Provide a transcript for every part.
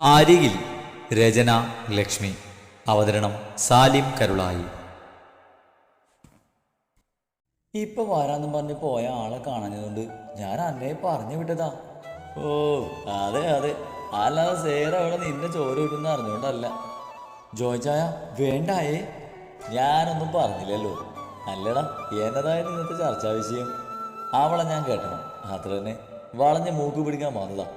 അരികിൽ. രചന ലക്ഷ്മി. അവതരണം സാലിം കരുളായി. ഇപ്പൊ വരാന്നും പറഞ്ഞ് പോയ ആളെ കാണഞ്ഞതുകൊണ്ട് ഞാൻ അന്നേ പറഞ്ഞു വിട്ടതാ. ഓ അതെ അതെ, അല്ലാതെ സേറ അവിടെ നിന്നെ ചോര കിട്ടുന്ന അറിഞ്ഞുകൊണ്ടല്ല. ജോയിച്ചായ വേണ്ടായേ, ഞാനൊന്നും പറഞ്ഞില്ലല്ലോ. അല്ലടാ, എന്നതായാലും ഇന്നത്തെ ചർച്ചാ വിഷയം അവളെ ഞാൻ കേട്ടണം, അത്ര തന്നെ. വളഞ്ഞ മൂക്ക് പിടിക്കാൻ വന്നതാ.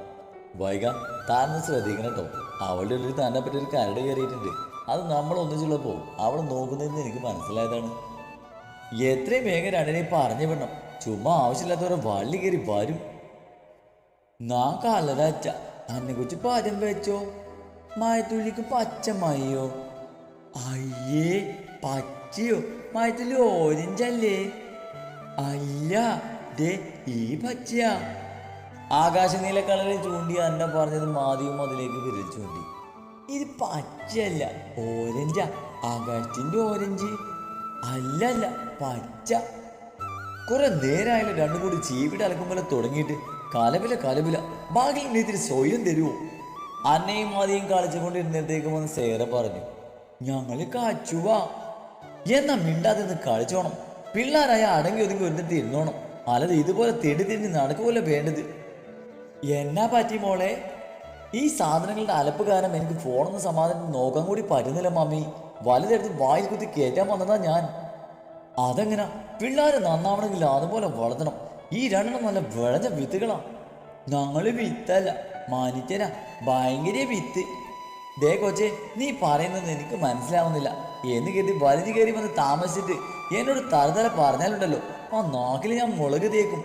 വൈകാം താനൊന്ന് ശ്രദ്ധിക്കണം കേട്ടോ. അവളുടെ ഉള്ളിൽ തന്നെ പറ്റി ഒരു കരട് കയറിയിട്ടുണ്ട്. അത് നമ്മൾ ഒന്നിച്ചുള്ളപ്പോൾ അവൾ നോക്കുന്നതെന്ന് എനിക്ക് മനസ്സിലായതാണ്. എത്രയും വേഗം രണ്ടിനെയും പറഞ്ഞു വിടണം. ചുമ്മാ ആവശ്യമില്ലാത്തവരെ വള്ളി കയറി വരും. നാ കലരച്ച അന്നെ കുറിച്ച് പാചകം വെച്ചോ. മയത്തുള്ളിക്ക് പച്ച മയോ? അയ്യേ പച്ചയോ? മയത്തുള്ളി ഓരഞ്ചല്ലേ? അല്ല ദേ ഈ പച്ചയാ. ആകാശനീല കളറിൽ ചൂണ്ടി അന്ന പറഞ്ഞത് മാതിയും അതിലേക്ക് വിരൽ ചൂണ്ടി. ഇത് പച്ചയല്ല, ഓരഞ്ചാ. ആകാശത്തിന്റെ ഓരഞ്ച് അല്ലല്ല, പച്ച. കുറെ നേരമായാലും രണ്ടും കൂടി ചീവിട്ട് അലക്കുമ്പോൾ തുടങ്ങിയിട്ട് കലപില കലപില. ബാക്കി ഇത്തിരി സ്വയം തരുമോ? അന്നയും മാതിയും കളിച്ചുകൊണ്ടിരുന്നേക്ക് വന്ന് സേറ പറഞ്ഞു, ഞങ്ങള് കാച്ചുവാ. എന്നാ മിണ്ടാതെ നിന്ന് കളിച്ചോണം. പിള്ളേരായ അടങ്ങി ഒതുങ്ങി ഒരുന്നിട്ട് ഇരുന്നോണം. അല്ലാതെ ഇതുപോലെ തെണ്ടി തിരിഞ്ഞ് നടക്കുപോലെ വേണ്ടത്. എന്നാ പറ്റി മോളെ? ഈ സാധനങ്ങളുടെ അലപ്പ് കാരണം എനിക്ക് ഫോണൊന്ന് സമാധാനം നോക്കാൻ കൂടി പറ്റുന്നില്ല മമ്മി. വലുതെടുത്ത് വായിൽ കുത്തി കയറ്റാൻ വന്നതാ ഞാൻ. അതെങ്ങനാ? പിള്ളേരെ നന്നാവണമെങ്കിൽ അതുപോലെ വളർത്തണം. ഈ രണ്ടെണ്ണം നല്ല വിളഞ്ഞ വിത്തുകളാ. ഞങ്ങള് വിത്തല്ല, മനുഷ്യരാ. ഭയങ്കര വിത്ത്. ദേ കൊച്ചേ, നീ പറയുന്നത് എനിക്ക് മനസ്സിലാവുന്നില്ല എന്ന് കരുതി വലിഞ്ഞു കയറി വന്ന് താമസിച്ചിട്ട് എന്നോട് തറുതല പറഞ്ഞാലുണ്ടല്ലോ, ആ നാക്കിൽ ഞാൻ മുളക് തേക്കും.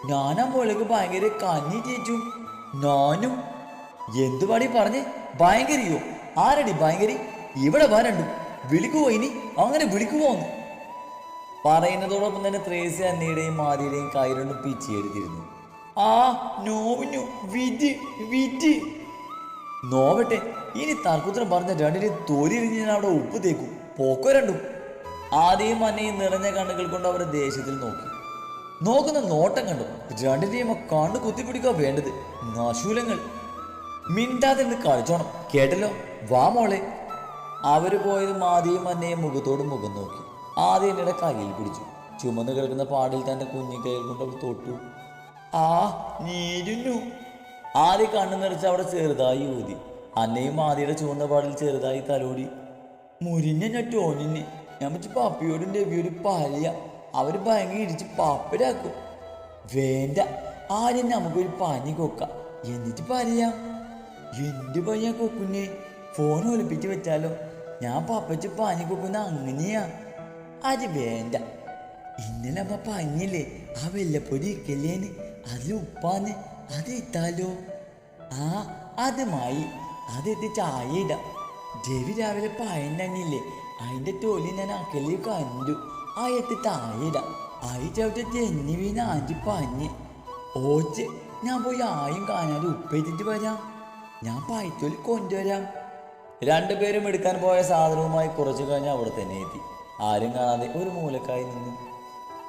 ഞാനാ മുളക് ഭയങ്കര കഞ്ഞി തേച്ചു. ഞാനും എന്തുപാടി പറഞ്ഞ് ഭയങ്കരിയോ? ആരടി ഭയങ്കരി? ഇവിടെ വരണ്ടു. വിളിക്കുവോ ഇനി? അങ്ങനെ വിളിക്കുവോന്ന് പറയുന്നതോടൊപ്പം തന്നെ ത്രേസ്യ അന്നയുടെയും മാതിയുടെയും കൈ രണ്ടും പിച്ചിയെടുത്തിരുന്നു. ആ നോവിനു വിധി വിധി. നോവട്ടെ, ഇനി തർക്കുത്തരം പറഞ്ഞ രണ്ടിനെയും തോലിരിഞ്ഞ് ഞാൻ അവിടെ ഉപ്പ് തേക്കും. പോക്കോ രണ്ടും. ആദ്യം അന്നയും നിറഞ്ഞ കണ്ണുകൾ കൊണ്ട് അവരെ ദേഷ്യത്തിൽ നോക്കി. നോക്കുന്ന നോട്ടം കണ്ടു രണ്ടിനെയും കണ്ണു കുത്തിപ്പിടിക്കുക വേണ്ടത്. നശൂലങ്ങൾ. മിണ്ടാതെ നിന്ന് കളിച്ചോണം, കേട്ടല്ലോ? വാ മോളെ. അവര് പോയത് മാതിയും അന്നയും മുഖത്തോട് മുഖം നോക്കി. ആദ്യം എന്നയുടെ കയ്യിൽ പിടിച്ചു. ചുമന്ന് കിടക്കുന്ന പാടിൽ തന്റെ കുഞ്ഞിക്കൈയിൽ കൊണ്ട് അവൾ തൊട്ടു. ആ നീരുന്നു. ആദ്യം കണ്ണു നിറച്ച് അവിടെ ചെറുതായി ഊതി. അന്നയും ആദ്യയുടെ ചുവന്ന പാടിൽ ചെറുതായി തലോടി. മുരിഞ്ഞ ഞാൻ ടോനിന്നെ ഞാൻ വെച്ച് പപ്പിയോടും രവിയോടും പറയാ. അവര് ഭയങ്കര ഇടിച്ച് പാപ്പരാക്കും. വേണ്ട, ആദ്യം നമുക്കൊരു പനി കൊക്കാം, എന്നിട്ട് പറയാം. എന്ത് പനിയാ കൊക്കുന്നേ? ഫോൺ ഒലിപ്പിച്ച് വെച്ചാലോ? ഞാൻ പപ്പച്ച് പനി കൊക്കുന്ന അങ്ങനെയാ. അത് വേണ്ട. ഇന്നലെ അമ്മ പനിയല്ലേ, ആ വെള്ളപ്പൊടി ഇരിക്കല്ലേന്ന്, അതിൽ ഉപ്പാന്ന്, അത് ഇട്ടാലോ? ആ അത് മായി, അതെത്തി ചായ ഇടാം. രവി രാവിലെ പയൻ തന്നെയില്ലേ, അതിൻ്റെ തോലി ഞാൻ അക്കലിൽ കണ്ടു. ആ എത്തി താഴെയിടാം. ആയി ചവിട്ടി തെന്നി വീണ് ആഞ്ചി പഞ്ഞ്. ഓച്ച്, ഞാൻ പോയി ആയും കാണാതെ ഉപ്പേറ്റിട്ട് വരാം. ഞാൻ പയത്തോലി കൊണ്ടുവരാം. രണ്ടുപേരും എടുക്കാൻ പോയ സാധനവുമായി കുറച്ചു കഴിഞ്ഞ് അവിടെ തന്നെ എത്തി. ആരും കാണാതെ ഒരു മൂലക്കായി നിന്നു.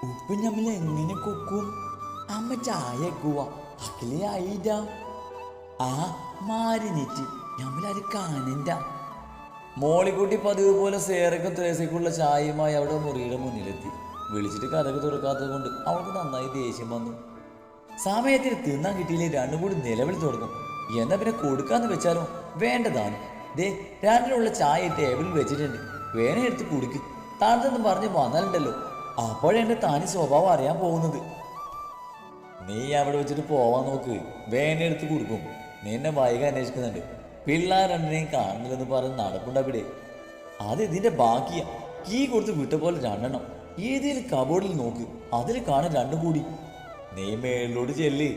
ഉപ്പ് നമ്മൾ എങ്ങനെ കൊക്കും? അമ്മ ചായ വെക്കുക, അക്കലി ആയിടാം. ആ മാരിനിറ്റ് നമ്മളാരും കാണണ്ട. മോളിക്കുട്ടി പതിവ് പോലെ സേറയ്ക്കും ത്രേസ്യക്കുള്ള ചായയുമായി അവിടെ മുറിയുടെ മുന്നിലെത്തി. വിളിച്ചിട്ട് കഥക് തുറക്കാത്തത് കൊണ്ട് അവൾക്ക് നന്നായി ദേഷ്യം വന്നു. സമയത്തിന് തിന്നാൻ കിട്ടിയില്ലേ രണ്ടും കൂടി നിലവിളി തുടങ്ങും. എന്നാ പിന്നെ കൊടുക്കാന്ന് വെച്ചാലോ? വേണ്ടതാണ്. ദേ രണ്ടിനുള്ള ചായ ടേബിളിൽ വെച്ചിട്ടുണ്ട്, വേണേ എടുത്ത് കുടിക്ക്. താഴ്ത്തെന്ന് പറഞ്ഞ് വന്നാലുണ്ടല്ലോ അപ്പോഴെന്റെ താനി സ്വഭാവം അറിയാൻ പോകുന്നത്. നീ അവിടെ വെച്ചിട്ട് പോവാൻ നോക്ക്, വേണേ എടുത്ത് കൊടുക്കും. നിന്നെ വൈകി അന്വേഷിക്കുന്നുണ്ട്. പിള്ളേർ രണ്ടിനെയും കാണുന്നില്ലെന്ന് പറഞ്ഞ് നടപ്പുണ്ടവിടെ. അത് ഇതിന്റെ ബാക്കിയാ. കീ കൊടുത്ത് വിട്ട പോലെ രണ്ടെണ്ണം ഏതേലും കബോർഡിൽ നോക്ക്, അതിൽ കാണും രണ്ടും കൂടി. നീ മേളിലോട്ട് ചെല്ല്.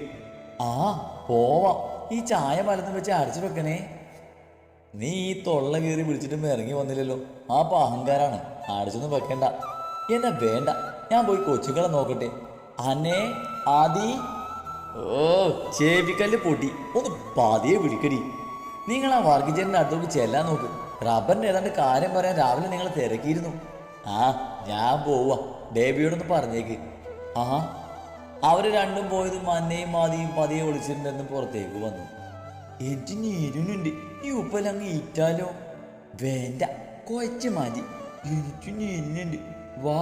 ആ പോവാം. ഈ ചായ മലന്ന് വെച്ച് അടച്ചു വെക്കണേ. നീ ഈ തൊള്ള കീറി വിളിച്ചിട്ടും ഇറങ്ങി വന്നില്ലല്ലോ, ആ അഹങ്കാരാണ്. അടച്ചൊന്നും വെക്കണ്ട. എന്നാ വേണ്ട, ഞാൻ പോയി കൊച്ചുങ്ങളെ നോക്കട്ടെ. അന്നേ ആദി. ഓ ചേപ്പിക്കല്ല് പൊട്ടി, ഒന്ന് പതിയെ വിളിക്കടി. നിങ്ങൾ ആ വർഗീച്ചേട്ടൻ്റെ അടുത്തോട്ട് ചെല്ലാൻ നോക്ക്. റബ്ബറിൻ്റെ ഏതാണ്ട് കാര്യം പറയാൻ രാവിലെ നിങ്ങൾ തിരക്കിയിരുന്നു. ആ ഞാൻ പോവാ, ബേബിയോടൊന്ന് പറഞ്ഞേക്ക്. ആ അവര് രണ്ടും പോയതും അന്നയും മാതിയും പതിയെ ഒളിച്ചിട്ടുണ്ടെന്ന് പുറത്തേക്ക് വന്നു. എനിക്ക് നീരുന്നുണ്ട്. ഈ ഉപ്പെല്ലാം അങ്ങ് ഈറ്റാലോ? വേണ്ട, കുറച്ച് മതി. എനിക്ക് നീരുന്നുണ്ട്. വാ,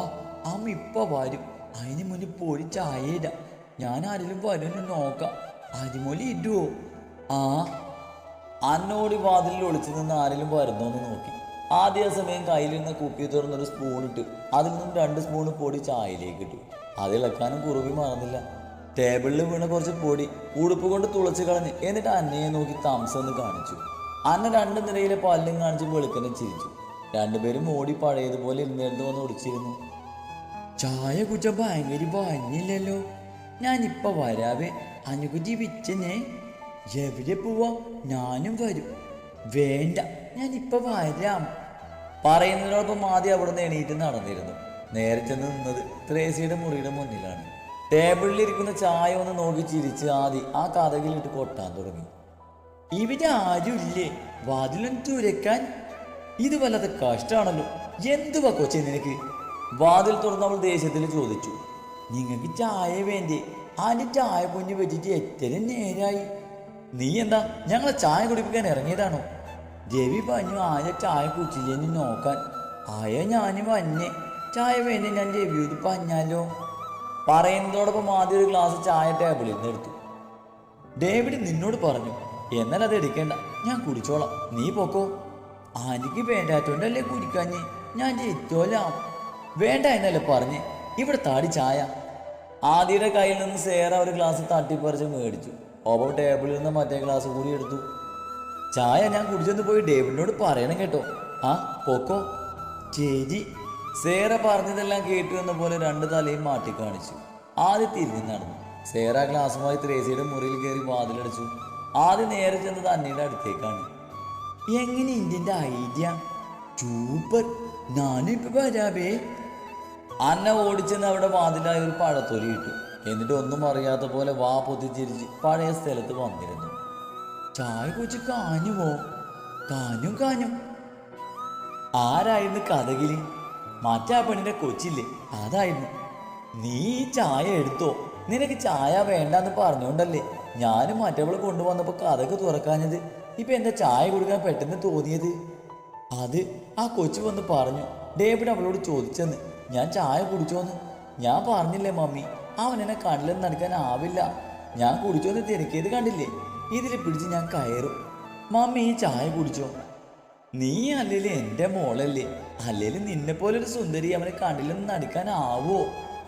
അമ്മ ഇപ്പൊ വരും. അതിന് മുന്നേ പൊടി ചായ ഇടാം. ഞാൻ ആരെങ്കിലും വരുമെന്ന് നോക്കാം. അരിമൊലി ഇടുവോ? ആ. അന്നോടി വാതിലിൽ ഒളിച്ചു നിന്ന് ആരെങ്കിലും വരുന്നോന്ന് നോക്കി. ആദ്യ സമയം കയ്യിലിരുന്ന കുപ്പി തുറന്നൊരു സ്പൂൺ ഇട്ട് അതിൽ നിന്നും 2 സ്പൂൺ പൊടി ചായയിലേക്ക് ഇട്ടു. അതിളക്കാനും കുറുവി മറന്നില്ല. ടേബിളിൽ വീണ കുറച്ച് പൊടി ഉടുപ്പ് കൊണ്ട് തുളച്ച് കളഞ്ഞ് എന്നിട്ട് അന്നയെ നോക്കി തംസെന്ന് കാണിച്ചു. അന്ന 2 നിരയിലെ പല്ലും കാണിച്ച് വെളുക്കനെ ചിരിച്ചു. രണ്ടുപേരും ഓടി പഴയതുപോലെ ഇരുന്നിടത്ത് വന്ന് ഒളിച്ചിരുന്നു. ചായ കുച്ച ഭയങ്കര ഭംഗിയില്ലല്ലോ. ഞാനിപ്പോ വരാവേ. അനുകുറ്റി വിച്ചനെ. എവിടെ പോവാ? ഞാനും വരും. വേണ്ട, ഞാനിപ്പോ വരാം. പറയുന്നതിനോടൊപ്പം ആദ്യം അവിടെ നിന്ന് എണീറ്റ് നടന്നിരുന്നു. നേരെ ചെന്ന് നിന്നത് ത്രേസിയുടെ മുറിയുടെ മുന്നിലാണ്. ടേബിളിലിരിക്കുന്ന ചായ ഒന്ന് നോക്കി ചിരിച്ച് ആദ്യം ആ കഥകിലിട്ട് കൊട്ടാൻ തുടങ്ങി. ഇവിടെ ആരുമില്ലേ? വാതിലൊന്ന് തുരക്കാൻ. ഇത് വല്ലാത്ത കഷ്ടാണല്ലോ. എന്തുവാ കൊച്ചേ നിനക്ക്? വാതിൽ തുറന്ന് അവൾ ദേഷ്യത്തിൽ ചോദിച്ചു. നിങ്ങൾക്ക് ചായ വേണ്ടേ? ആദ്യ ചായ പൊഞ്ഞു വെച്ചിട്ട് എത്ര നേരായി? നീ എന്താ ഞങ്ങളെ ചായ കുടിപ്പിക്കാൻ ഇറങ്ങിയതാണോ? രവി പറഞ്ഞു ആയ ചായ കുടിച്ചില്ലെന്ന് നോക്കാൻ. ആയ ഞാനും വന്നേ. ചായ വേണ്ടി ഞാൻ രവിയോട് പറഞ്ഞാലോ? പറയുന്നതോടൊപ്പം ആദ്യം ഒരു ഗ്ലാസ് ചായ ടേബിളിൽ നിന്ന് എടുത്തു. ഡേവിഡ് നിന്നോട് പറഞ്ഞു. എന്നാൽ അത് എടുക്കേണ്ട, ഞാൻ കുടിച്ചോളാം. നീ പൊക്കോ. ആനിക്ക് വേണ്ടാത്തോണ്ടല്ലേ കുടിക്കാഞ്ഞ്? ഞാൻ ജയിച്ചോലാം. വേണ്ട എന്നല്ലേ പറഞ്ഞ്. ഇവിടെ താടി ചായ. ആദിയുടെ കയ്യിൽ നിന്ന് സേറ ഒരു ഗ്ലാസ് തട്ടിപ്പറിച്ച് മേടിച്ചു. ഒപ്പം ടേബിളിൽ നിന്ന് മറ്റേ ഗ്ലാസ് കൂടി എടുത്തു. ചായ ഞാൻ കുടിച്ചെന്ന് പോയി ഡേവിഡിനോട് പറയണം കേട്ടോ. ആ പൊക്കോ. ചേച്ചി. സേറ പറഞ്ഞതെല്ലാം കേട്ടു എന്ന പോലെ 2 തലയും മാറ്റി കാണിച്ചു. ആദ്യം തിരിഞ്ഞു നടന്നു. സേറ ഗ്ലാസുമായി ത്രേസിയുടെ മുറിയിൽ കയറി വാതിലടച്ചു. ആദ്യം നേരെ ചെന്നത് അന്നയുടെ അടുത്തേക്കാണ്. എങ്ങനെ ഇന്ത്യൻ്റെ ഐഡിയ? സൂപ്പർ. ഞാനും ഇപ്പൊ വരാവേ. അന്ന ഓടിച്ചെന്ന് അവിടെ വാതിലായി ഒരു പഴത്തൊലി ഇട്ടു. എന്നിട്ട് ഒന്നും അറിയാത്ത പോലെ വാ പൊത്തിച്ചിരിച്ച് പഴയ സ്ഥലത്ത് വന്നിരുന്നു. ചായ കുടിച്ച് കാഞ്ഞുമോ? കാഞ്ഞും കാഞ്ഞും. ആരായിരുന്നു കഥകില്? മറ്റാ പെണ്ണിന്റെ കൊച്ചില്ലേ? അതായിരുന്നു. നീ ഈ ചായ എടുത്തോ? നിനക്ക് ചായ വേണ്ടെന്ന് പറഞ്ഞോണ്ടല്ലേ ഞാനും മറ്റവള് കൊണ്ടുവന്നപ്പോ കഥക്ക് തുറക്കാഞ്ഞത്. ഇപ്പൊ എന്താ ചായ കൊടുക്കാൻ പെട്ടെന്ന് തോന്നിയത്? അത് ആ കൊച്ചു വന്ന് പറഞ്ഞു. ഡേവിഡ് അവളോട് ചോദിച്ചെന്ന്. ഞാൻ ചായ കുടിച്ചോന്ന്. ഞാൻ പറഞ്ഞില്ലേ മമ്മി, അവൻ എന്നെ കണ്ണിലും നടക്കാൻ ആവില്ല. ഞാൻ കുടിച്ചോന്ന് തിരക്കിയത് കണ്ടില്ലേ? ഇതിൽ പിടിച്ച് ഞാൻ കയറും. മമ്മി ഈ ചായ കുടിച്ചോ? നീ അല്ലേലും എൻ്റെ മോളല്ലേ. അല്ലേലും നിന്നെ പോലൊരു സുന്ദരി അവനെ കണ്ണിലും നടക്കാനാവോ?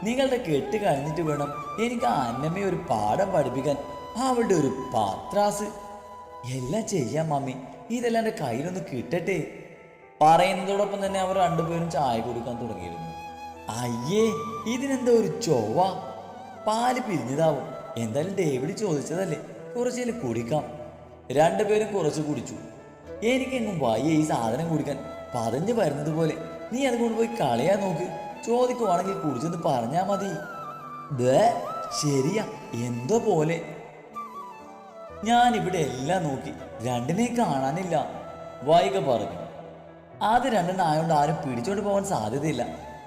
നിങ്ങളുടെ കെട്ട് കഴിഞ്ഞിട്ട് വേണം എനിക്ക് അന്നമ്മയെ ഒരു പാഠം പഠിപ്പിക്കാൻ. അവളുടെ ഒരു പാത്രാസ്. എല്ലാം ചെയ്യാം മമ്മി, ഇതെല്ലാം എൻ്റെ കയ്യിലൊന്ന് കിട്ടട്ടെ. പറയുന്നതോടൊപ്പം തന്നെ അവർ 2 പേരും ചായ കുടിക്കാൻ തുടങ്ങിയിരുന്നു. അയ്യേ, ഇതിനെന്താ ഒരു ചൊവ്വ? പാല് പിരിഞ്ഞതാവും. എന്തായാലും ഡേവിഡ് ചോദിച്ചതല്ലേ, കുറച്ചേലും കുടിക്കാം. 2 പേരും കുറച്ച് കുടിച്ചു. എനിക്കെങ്ങും വയ്യ ഈ സാധനം കുടിക്കാൻ. പതഞ്ഞ് വരുന്നത് പോലെ. നീ അത് കൊണ്ടുപോയി കളയാൻ നോക്ക്. ചോദിക്കുവാണെങ്കിൽ കുടിച്ചെന്ന് പറഞ്ഞാൽ മതി. ശരിയാ, എന്തോ പോലെ. ഞാനിവിടെ എല്ലാം നോക്കി, 2നെ കാണാനില്ല. വൈക പറഞ്ഞു. അത് 2 ആയോണ്ട് ആരും പിടിച്ചോണ്ട് പോകാൻ സാധ്യതയില്ല.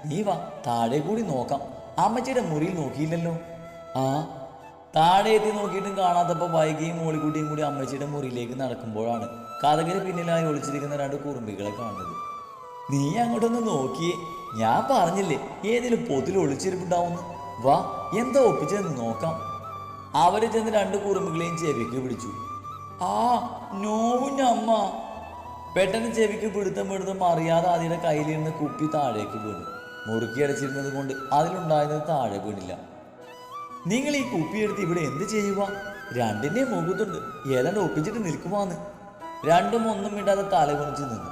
നീ വാ, താഴെ കൂടി നോക്കാം. അമ്മച്ചിയുടെ മുറിയിൽ നോക്കിയില്ലല്ലോ. ആ. താഴെ എത്തി നോക്കിയിട്ടും കാണാത്തപ്പോൾ വൈകിയും മോളിക്കുട്ടിയും കൂടി അമ്മച്ചിയുടെ മുറിയിലേക്ക് നടക്കുമ്പോഴാണ് കഥകിന് പിന്നിലായി ഒളിച്ചിരിക്കുന്ന 2 കുറുമ്പികളെ കാണുന്നത്. നീ അങ്ങോട്ടൊന്ന് നോക്കിയേ. ഞാൻ പറഞ്ഞില്ലേ ഏതെങ്കിലും പൊതിൽ ഒളിച്ചിരിപ്പുണ്ടാവുന്നു. വാ, എന്താ ഒപ്പിച്ചെന്ന് നോക്കാം. അവര് ചെന്ന് 2 കുറുമ്പുകളെയും ചെവിക്ക് പിടിച്ചു. ആ നോവിൻ്റെ അമ്മ. പെട്ടെന്ന് ചെവിക്ക് പിടുത്തം അറിയാതെ ആദ്യയുടെ കയ്യിലിരുന്ന് കുപ്പി താഴേക്ക് വീണു. മുറുക്കി അടച്ചിരുന്നത് കൊണ്ട് അതിലുണ്ടായിരുന്നത് താഴെ വീണില്ല. നിങ്ങൾ ഈ കുപ്പിയെടുത്ത് ഇവിടെ എന്ത് ചെയ്യുക? 2ന്റെ മുഖത്തുണ്ട്. ഏതാണ്ട് ഒപ്പിച്ചിട്ട് നിൽക്കുവാന്ന്. 2ഉം ഒന്നും മിണ്ടാതെ തല കുണിച്ച് നിന്നു.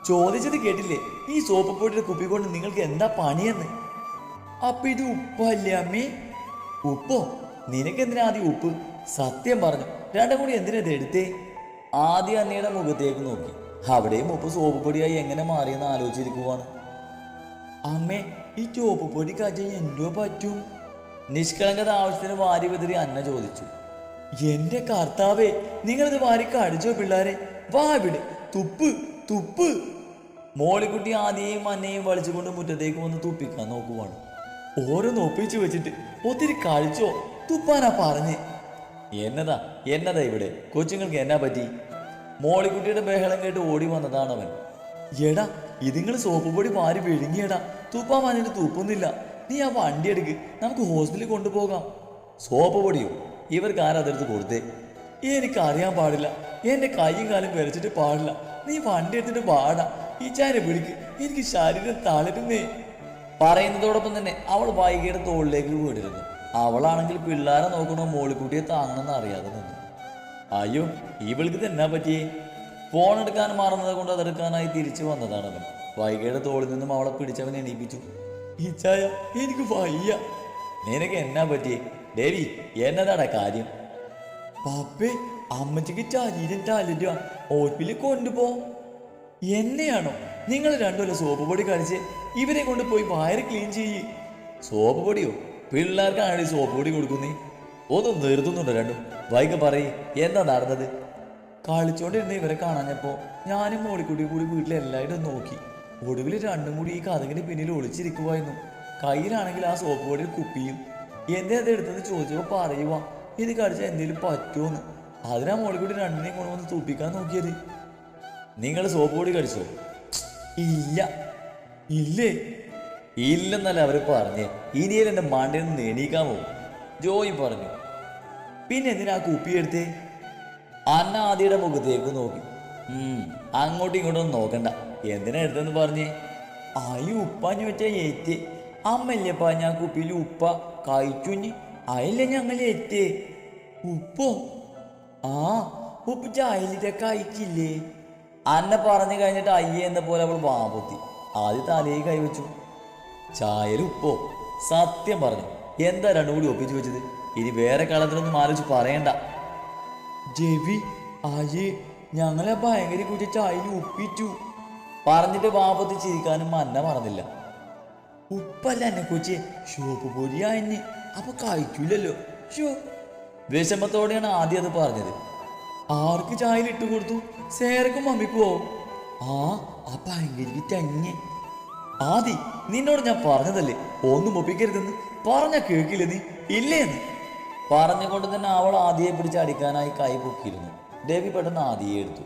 ചോദിച്ചത് കേട്ടില്ലേ? ഈ സോപ്പ് പൊടിയുടെ കുപ്പി കൊണ്ട് നിങ്ങൾക്ക് എന്താ പണിയെന്ന്? അപ്പൊ ഇത് ഉപ്പല്ലേ അമ്മേ? ഉപ്പോ? നിനക്കെന്തിനാ ആദ്യം ഉപ്പ്? സത്യം പറഞ്ഞു, 2 കൂടി എന്തിനാ ഇത് എടുത്തേ? ആദ്യം അന്നയുടെ മുഖത്തേക്ക് നോക്കി. അവിടെയും ഉപ്പ് സോപ്പ് പൊടിയായി എങ്ങനെ മാറിയെന്ന് ആലോചിച്ചിരിക്കുവാണ്. അമ്മേ, ഈ ചോപ്പ് പൊടി കാച്ചാൻ എന്തോ പറ്റും? നിഷ്കളങ്കത ആവശ്യത്തിന് വാരി വിതറി അന്ന ചോദിച്ചു. എന്റെ കർത്താവേ, നിങ്ങളിത് വാരി കടിച്ചോ പിള്ളേരെ? വാ ഇവിടെ, തുപ്പ് തുപ്പ്. മോളിക്കുട്ടി ആദ്യയും അന്നയും വലിച്ചുകൊണ്ട് മുറ്റത്തേക്ക് വന്ന് തുപ്പിക്കാൻ നോക്കുവാണ്. ഓരോന്ന് ഒപ്പിച്ചു വെച്ചിട്ട് ഒത്തിരി കഴിച്ചോ? തുപ്പാനാ പറഞ്ഞ്. എന്നതാ എന്നതാ ഇവിടെ കൊച്ചുങ്ങൾക്ക് എന്നാ പറ്റി? മോളിക്കുട്ടിയുടെ ബഹളം കേട്ട് ഓടി വന്നതാണ് അവൻ. എടാ ഇതിങ്ങൾ സോപ്പ് പൊടി മാറി വിഴുങ്ങിയടാ, തൂപ്പാൻ വന്നിട്ട് തൂപ്പൊന്നുമില്ല. നീ ആ വണ്ടി എടുക്ക്, നമുക്ക് ഹോസ്പിറ്റലിൽ കൊണ്ടുപോകാം. സോപ്പ് പൊടിയോ? ഇവർക്ക് ആരാ അതെടുത്ത് കൊടുത്തേ? എനിക്കറിയാൻ പാടില്ല, എന്റെ കൈയും കാലും വരച്ചിട്ട് പാടില്ല. നീ വണ്ടി എടുത്തിട്ട് പാടാ, ഈ ചായ വിളിക്ക്, എനിക്ക് ശരീരം തളരുന്നേ. പറയുന്നതോടൊപ്പം തന്നെ അവൾ വൈകിയുടെ തോളിലേക്ക് വീണിരുന്നു. അവളാണെങ്കിൽ പിള്ളേരെ നോക്കണോ മോളിക്കുട്ടിയെ താങ്ങണമെന്ന് അറിയാതെ നിന്നു. അയ്യോ ഇവൾക്ക് തന്നെ പറ്റിയേ? ഫോൺ എടുക്കാൻ മറന്നത് കൊണ്ട് അതെടുക്കാനായി തിരിച്ചു വന്നതാണ് അവൻ. വൈകിയുടെ തോളിൽ നിന്നും അവളെ പിടിച്ചവൻ എണീപ്പിച്ചു. ഈ ചായ എനിക്ക് വയ്യ. നിനക്ക് എന്നാ പറ്റിയേ? ദേവി എന്നതാടാ കാര്യം? പാപ്പേ അമ്മച്ചിക്ക് ശരീരം ടാലന്റാ, ഹോസ്പിറ്റലിൽ കൊണ്ടുപോ. എന്നെയാണോ? നിങ്ങൾ രണ്ടുമല്ല സോപ്പ് പൊടി കഴിച്ച് ഇവരെ കൊണ്ട് പോയി വയറ് ക്ലീൻ ചെയ്യ്. സോപ്പ് പൊടിയോ? പിള്ളേർക്കാണ് സോപ്പ് പൊടി കൊടുക്കുന്നേ. ഒന്നും നിർത്തുന്നുണ്ടോ രണ്ടും? വൈകി പറയ്, എന്താ നടന്നത്? കളിച്ചോണ്ടിരുന്ന ഇവരെ കാണാഞ്ഞപ്പോ ഞാനും മോളിക്കുട്ടി കൂടി വീട്ടിലെല്ലായിടും നോക്കി. ഒടുവിൽ രണ്ടും കൂടി ഈ കഥകിന് പിന്നിൽ ഒളിച്ചിരിക്കുമായിരുന്നു. കയ്യിലാണെങ്കിൽ ആ സോപ്പ് പൊടിയിൽ കുപ്പിയും. എന്തേ അത് എടുത്തെന്ന് ചോദിച്ചപ്പോ പറയുവാ ഇത് കഴിച്ചാൽ എന്തെങ്കിലും പറ്റുമോന്ന്. അതിനാ മോളിക്കുട്ടി രണ്ടിനെയും കൊണ്ടുവന്ന് തൂപ്പിക്കാൻ നോക്കിയത്. നിങ്ങൾ സോപ്പ് പൊടി കഴിച്ചോ? ഇല്ല. ഇല്ലേ? ഇല്ലെന്നല്ല അവര് പറഞ്ഞേ. ഇനിയിൽ എന്റെ മണ്ടയിൽ നിന്ന് എണീക്കാൻ പോകും, ജോയി പറഞ്ഞു. പിന്നെ എന്തിനാ കുപ്പി എടുത്തേ? അന്ന ആദിയുടെ മുഖത്തേക്ക് നോക്കി. അങ്ങോട്ടും ഇങ്ങോട്ടൊന്നും നോക്കണ്ട. എന്തിനാ എടുത്തെന്ന് പറഞ്ഞേ? ആയി ഉപ്പാഞ്ഞു വെച്ചാ ഏറ്റ്. അമ്മല്ലേപ്പാ ഞാൻ കുപ്പിയിൽ ഉപ്പ കഴിച്ചുഞ്ഞ്, അയല്ലേ ഞങ്ങൾ ഏറ്റേ. ഉപ്പോ? ആ ഉപ്പ് ചായലിട്ട് കഴിച്ചില്ലേ? അന്ന പറഞ്ഞു കഴിഞ്ഞിട്ട് അയ്യേ എന്ന പോലെ അവൾ വാമ്പുത്തി. ആദ്യം തലയിൽ കൈവച്ചു. ചായയിൽ ഉപ്പോ? സത്യം പറഞ്ഞു, എന്താ രണ്ടും കൂടി ഒപ്പിച്ചു വെച്ചത്? ഇനി വേറെ കളത്തിലൊന്നും ആലോചിച്ച് പറയണ്ട. ജെവി ആയേ ഞങ്ങളെ ഭയങ്കര കുറ്റി ചായയിൽ ഉപ്പിച്ചു പറഞ്ഞിട്ട് വാമ്പത്തി ചിരിക്കാനും അന്ന മറന്നില്ല. ഉപ്പല്ല എന്നെ കൊച്ചി, ഷോപ്പ് പൊടിയാഞ്ഞ്, അപ്പൊ കഴിക്കൂലല്ലോ. ഷോ വിഷമത്തോടെയാണ് ആദ്യം അത് പറഞ്ഞത്. ആർക്ക് ചായയിൽ ഇട്ട് കൊടുത്തു? സേരക്കും മമ്മിക്കുവോ? ആ ഭയങ്കര തെങ്ങ്. ആദി നിന്നോട് ഞാൻ പറഞ്ഞതല്ലേ ഒന്നും ഒപ്പിക്കരുതെന്ന്. പറഞ്ഞ കേൾക്കില്ല നീ? ഇല്ലേന്ന് പറഞ്ഞുകൊണ്ട് തന്നെ അവൾ ആദിയെ പിടിച്ച് അടിക്കാനായി കൈ പൊക്കിയിരുന്നു. ദേവി പെട്ടെന്ന് ആദിയെ എടുത്തു.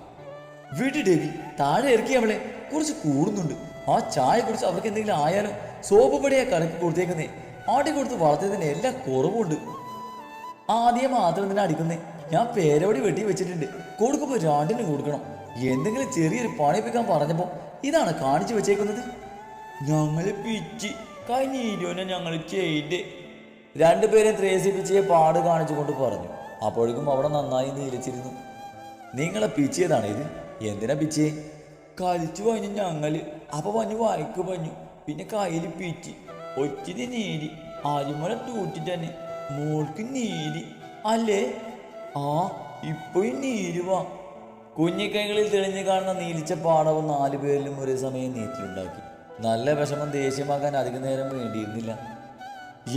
വീട്ടിൽ ദേവി താഴെ ഇറക്കി, അവളെ കുറച്ച് കൂടുന്നുണ്ട്. ആ ചായ കുറിച്ച് അവർക്ക് എന്തെങ്കിലും ആയാലോ? സോപ്പ് പൊടിയാ കലക്കി കൊടുത്തേക്കുന്നേ. ആടി കൊടുത്ത് വളർത്തിയതിന് എല്ലാ കുറവുണ്ട്. ആദ്യം മാത്രം എന്തിനാ അടിക്കുന്നേ? ഞാൻ പേരോടി വെട്ടി വെച്ചിട്ടുണ്ട്, കൊടുക്കുമ്പോൾ രണ്ടിനും കൊടുക്കണം. എന്തെങ്കിലും ചെറിയൊരു പണിപ്പിക്കാൻ പറഞ്ഞപ്പോ ഇതാണ് കാണിച്ചു വെച്ചേക്കുന്നത്. ഞങ്ങള് പിച്ചി കഴിഞ്ഞ ഞങ്ങൾ ചെയ്ത് രണ്ടുപേരെ ത്രേസിപ്പിച്ചേ പാട് കാണിച്ചുകൊണ്ട് പറഞ്ഞു. അപ്പോഴേക്കും അവിടെ നന്നായി നീലിച്ചിരുന്നു. നിങ്ങളെ പിച്ചിയതാണ് ഇത്? എന്തിനാ പിച്ചിയെ? കളിച്ചു കഴിഞ്ഞു ഞങ്ങള്. അപ്പൊ പഞ്ഞു വായിക്ക് പഞ്ഞു, പിന്നെ കയ്യിൽ പിച്ചി, ഒച്ചിരി നീരി, ആരുമല തൂറ്റി തന്നെ. മോൾക്ക് നീരി അല്ലേ? ആ ഇപ്പോഴും നീരുവാ. കുഞ്ഞിക്കൈകളിൽ തെളിഞ്ഞു കാണുന്ന നീലിച്ച പാടവും 4 പേരിലും ഒരേ സമയം നീറ്റിലുണ്ടാക്കി. നല്ല വിഷമം ദേഷ്യമാക്കാൻ അധിക നേരം വേണ്ടിയിരുന്നില്ല.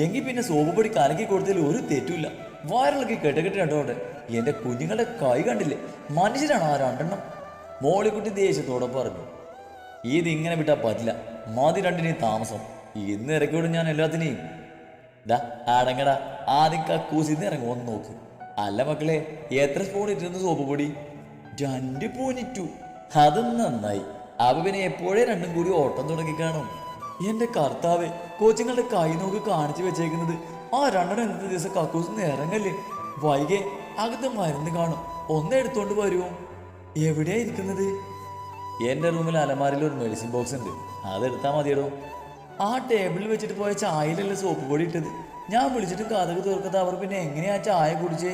എങ്കിൽ പിന്നെ സോപ്പ് പൊടി കലക്കി കൊടുത്തതിൽ ഒരു തെറ്റുമില്ല. വയറിളക്കി കെട്ടക്കെട്ട് രണ്ടോടെ. എന്റെ കുഞ്ഞുങ്ങളുടെ കൈ കണ്ടില്ലേ? മനുഷ്യരാണ് ആ രണ്ടെണ്ണം. മോളിക്കുട്ടി ദേഷ്യത്തോടെ പറഞ്ഞു. ഇതിങ്ങനെ വിട്ടാൽ പറ്റില്ല, മതി രണ്ടിനെയും താമസം. ഇന്ന് ഇറക്കിയോടും ഞാൻ എല്ലാത്തിനെയും. ഡാ അടങ്ങടാ, ആദ്യം കക്കൂസിന്ന് ഇറങ്ങും ഒന്ന് നോക്ക്. അല്ല മക്കളെ, എത്ര സ്പൂൺ ഇട്ടിരുന്നു സോപ്പ് പൊടി? 2 പൂനിറ്റു. അതും നന്നായി. അപ്പൊ പിന്നെ എപ്പോഴേ രണ്ടും കൂടി ഓട്ടം തുടങ്ങിക്കാണും. എന്റെ കർത്താവേ, കോച്ചുങ്ങളുടെ കൈ നോക്കി കാണിച്ചു വെച്ചേക്കുന്നത്. ആ രണ്ടെണ്ണം ഇന്നത്തെ ദിവസം കക്കൂസിന്ന് ഇറങ്ങല്ലേ. വൈകെ അകത്ത് മരുന്ന് കാണും, ഒന്ന് എടുത്തോണ്ട് വരുമോ? എവിടെയാ ഇരിക്കുന്നത്? എന്റെ റൂമിൽ അലമാരിൽ ഒരു മെഡിസിൻ ബോക്സ് ഉണ്ട്, അതെടുത്താൽ മതിയടോ. ആ ടേബിളിൽ വെച്ചിട്ട് പോയ ചായയിലല്ലേ സോപ്പ് പൊടി ഇട്ടത്? ഞാൻ വിളിച്ചിട്ടും കഥക് തുറക്കാതെ അവർ പിന്നെ എങ്ങനെയാ ചായ കുടിച്ചേ?